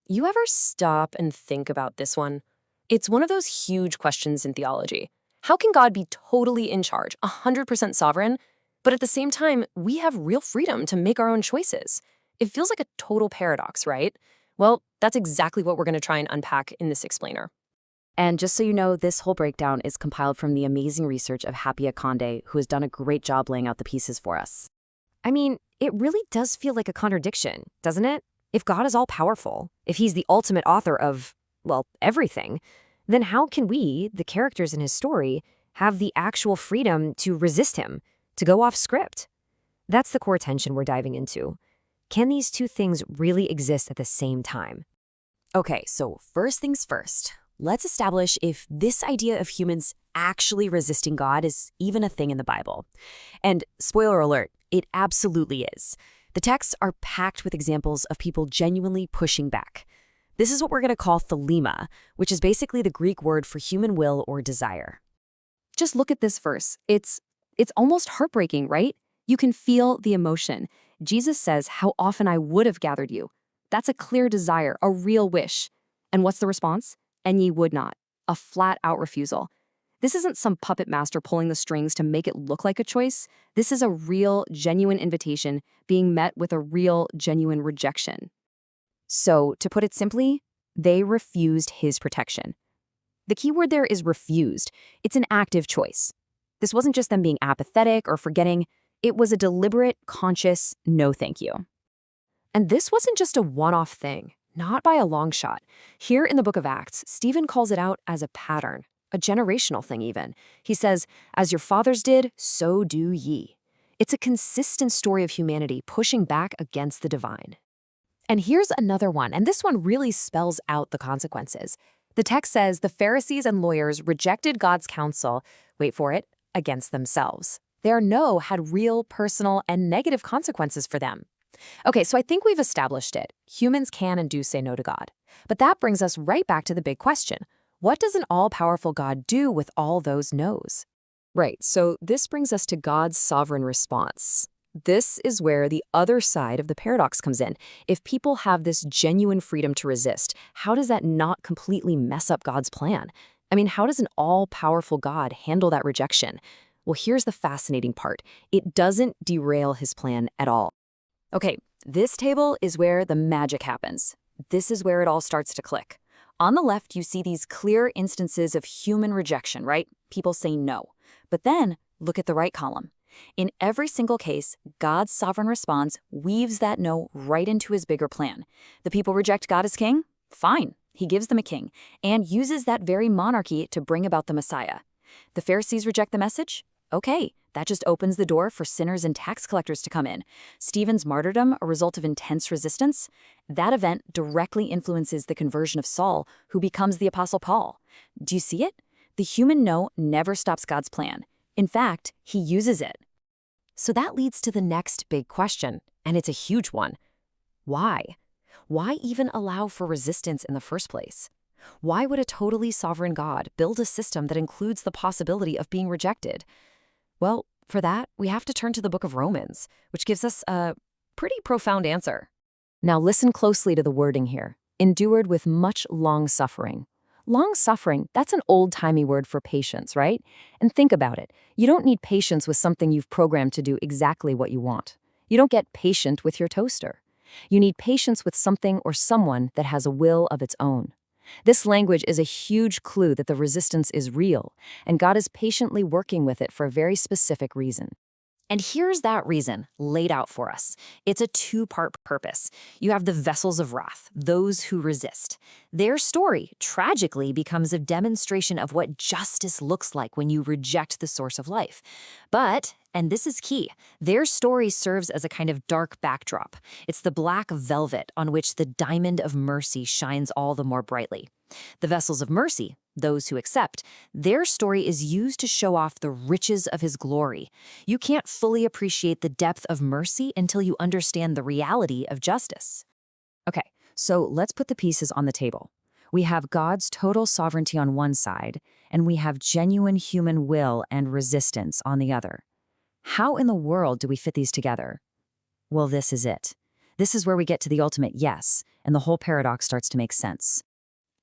You ever stop and think about this one? It's one of those huge questions in theology. How can God be totally in charge, 100% sovereign, but at the same time, we have real freedom to make our own choices? It feels like a total paradox, right? Well, that's exactly what we're going to try and unpack in this explainer. And just so you know, this whole breakdown is compiled from the amazing research of Happy Akande, who has done a great job laying out the pieces for us. I mean, it really does feel like a contradiction, doesn't it? If God is all-powerful, if he's the ultimate author of, well, everything, then how can we, the characters in his story, have the actual freedom to resist him, to go off script? That's the core tension we're diving into. Can these two things really exist at the same time? Okay, so first things first, let's establish if this idea of humans actually resisting God is even a thing in the Bible. And spoiler alert, it absolutely is. The texts are packed with examples of people genuinely pushing back. This is what we're going to call thelema, which is basically the Greek word for human will or desire. Just look at this verse. It's almost heartbreaking, right? You can feel the emotion. Jesus says, "How often I would have gathered you." That's a clear desire, a real wish. And what's the response? "And ye would not." A flat-out refusal. This isn't some puppet master pulling the strings to make it look like a choice. This is a real, genuine invitation being met with a real, genuine rejection. So, to put it simply, they refused his protection. The key word there is refused. It's an active choice. This wasn't just them being apathetic or forgetting. It was a deliberate, conscious no thank you. And this wasn't just a one-off thing, not by a long shot. Here in the book of Acts, Stephen calls it out as a pattern, a generational thing even. He says, "As your fathers did, so do ye." It's a consistent story of humanity pushing back against the divine. And here's another one, and this one really spells out the consequences. The text says the Pharisees and lawyers rejected God's counsel, wait for it, against themselves. Their no had real, personal, and negative consequences for them. Okay, so I think we've established it. Humans can and do say no to God. But that brings us right back to the big question. What does an all-powerful God do with all those no's? Right, so this brings us to God's sovereign response. This is where the other side of the paradox comes in. If people have this genuine freedom to resist, how does that not completely mess up God's plan? I mean, how does an all-powerful God handle that rejection? Well, here's the fascinating part. It doesn't derail his plan at all. Okay, this table is where the magic happens. This is where it all starts to click. On the left, you see these clear instances of human rejection, right? People say no. But then, look at the right column. In every single case, God's sovereign response weaves that no right into his bigger plan. The people reject God as king? Fine, he gives them a king, and uses that very monarchy to bring about the Messiah. The Pharisees reject the message? Okay, that just opens the door for sinners and tax collectors to come in. Stephen's martyrdom, a result of intense resistance? That event directly influences the conversion of Saul, who becomes the Apostle Paul. Do you see it? The human no never stops God's plan. In fact, he uses it. So that leads to the next big question, and it's a huge one. Why? Why even allow for resistance in the first place? Why would a totally sovereign God build a system that includes the possibility of being rejected? Well, for that, we have to turn to the book of Romans, which gives us a pretty profound answer. Now listen closely to the wording here. Endured with much long suffering. Long suffering, that's an old-timey word for patience, right? And think about it. You don't need patience with something you've programmed to do exactly what you want. You don't get patient with your toaster. You need patience with something or someone that has a will of its own. This language is a huge clue that the resistance is real, and God is patiently working with it for a very specific reason. And here's that reason laid out for us. It's a two-part purpose. You have the vessels of wrath, those who resist. Their story, tragically, becomes a demonstration of what justice looks like when you reject the source of life. But, and this is key, their story serves as a kind of dark backdrop. It's the black velvet on which the diamond of mercy shines all the more brightly. The vessels of mercy, those who accept, their story is used to show off the riches of his glory. You can't fully appreciate the depth of mercy until you understand the reality of justice. Okay, so let's put the pieces on the table. We have God's total sovereignty on one side, and we have genuine human will and resistance on the other. How in the world do we fit these together? Well, this is it. This is where we get to the ultimate yes, and the whole paradox starts to make sense.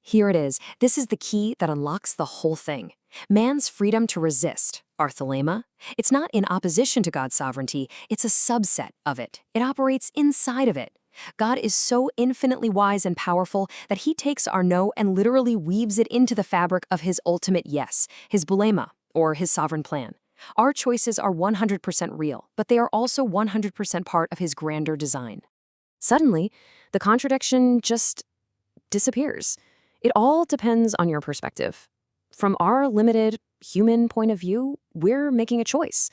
Here it is. This is the key that unlocks the whole thing. Man's freedom to resist, our thelema, it's not in opposition to God's sovereignty, it's a subset of it. It operates inside of it. God is so infinitely wise and powerful that he takes our no and literally weaves it into the fabric of his ultimate yes, his bulema, or his sovereign plan. Our choices are 100% real, but they are also 100% part of his grander design. Suddenly, the contradiction just disappears. It all depends on your perspective. From our limited human point of view, we're making a choice.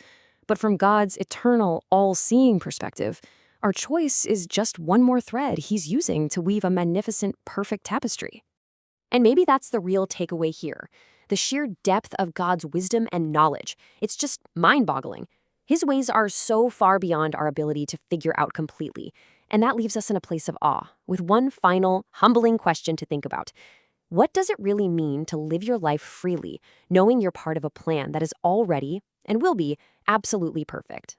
But from God's eternal, all-seeing perspective, our choice is just one more thread he's using to weave a magnificent, perfect tapestry. And maybe that's the real takeaway here. The sheer depth of God's wisdom and knowledge. It's just mind-boggling. His ways are so far beyond our ability to figure out completely. And that leaves us in a place of awe, with one final, humbling question to think about. What does it really mean to live your life freely, knowing you're part of a plan that is already, and will be, absolutely perfect?